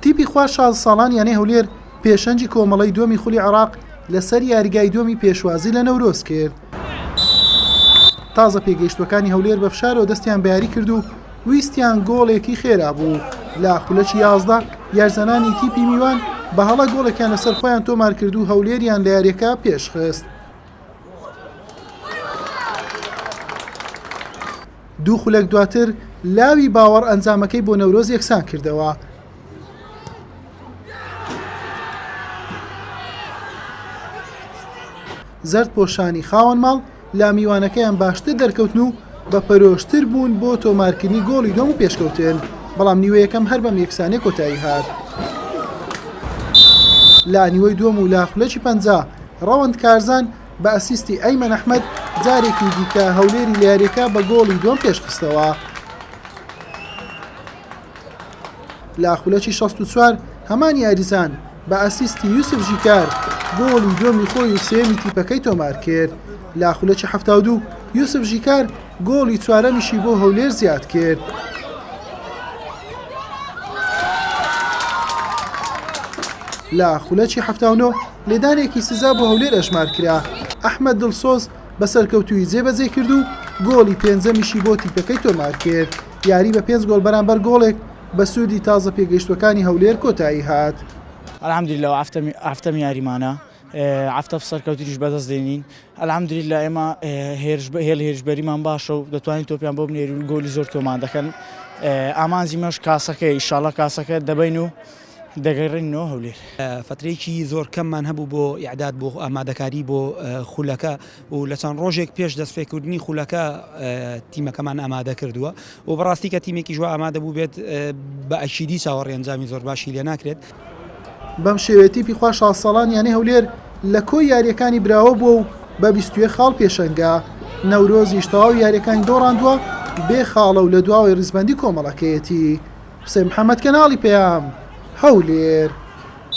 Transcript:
تیپی خوا 16 ساڵان یانەی هەولێر پێشەنجی کۆمەڵەی دووەمی خولی عێراق لەسەر یاریگای دووەمی پێشوازی لە نەورۆز کرد. تازە پێگەیشتوەکانی هەولێر بە فشارەوە دەستیان بە یاری کرد و ویستیان گۆڵێکی خێرا بوو. لە خولەکی 11 یارزەنانی تیپی میوان بە هەڵە گۆڵێکیان لەسەر خۆیان تۆمار کرد و هەولێریان لە یاریەکە پێشخست. دوو خولەک دواتر لاوی باوەڕ ئەنجامەکەی بۆ نەورۆز یەکسان کردەوە. زەرد پۆشانی خاوەن ماڵ لا میوانەکەیان باشتر دەرکەوتن و بە پەرۆشتر بوون بۆ تۆمارکردنی گۆڵی دۆم و پێشکەوتن، بەڵام نیوە یەکەم هەر بەم یەکسانەی کۆتایی هات. لا نیوەی دووەم و لا خولەکی 50 ڕەوەند کارزان بە ئەسیستی ئەیمەن ئەحمەد جارێکی دیکە هەولێری لە یاریەکە بە گۆڵی دۆم پێشخستەوە. لا خولەکی 64 هەمان یاریزان بە ئەسیستی یوسف ژیکار گۆڵی دۆمی خۆی و سێمی تیپەکەی تۆمار کرد. لا خولەکی 72 یوسف ژیکار گۆڵی چوارەمیشی بۆ هەولێر زیاد کرد. لا خولەکی 79 لێدانێکی سزا بۆ هەولێر ئەژمار کرا. ئەحمەد دڵسۆز بە سەرکەوتووی جێبەجێ کرد و گۆڵی پێنجەمیشی بۆ تیپەکەی تۆمار کرد. یاری بە 5 گۆڵ بەرامبەر گۆڵێک بە سوودی تازە پێگەیشتوەکانی هەولێر کۆتایی هات. الحمدلله عفتم یاریمانە عفتە سەرکەوتیش بەدەست دێنین. الحمدلله ئێمە هێرشبەریمان باشە و دەتوانین تۆپیان بۆ بنێرین و گۆلی زۆر تۆمان دەکەن. ئامانزیمەش کاسەکە ئینشاڵڵا کاسەکە دەبین و دەگەڕێنەوە هەولێر. فترەیەکی زۆر کەممان هەبوو بۆ ئیعداد بۆ ئامادەکاری بۆ خولەکە و لە چەند ڕۆژێک پێش دەستپێکردنی خولەکە تیمەکەمان ئامادە کردووە و بەڕاستی کە تیمێکی جوان ئامادە بوو بێت بە ئەشیدی چاوەڕێ ئەنجامی زۆر باشی لێ ناکرێت. بەم شێوەیە تیپی خوا 16 ساڵان یانەی هەولێر لە کۆی یاریەکانی براوە بووە و بە 21 خاڵ پێشەنگا. نەورۆزیش تەواو یاریەکانی دۆڕاندووە بێ خاڵە و لە دواوەی ڕیزبەندی کۆمەڵەکەیەتی. حوسێن محەممەد کەناڵی پێیام هەولێر.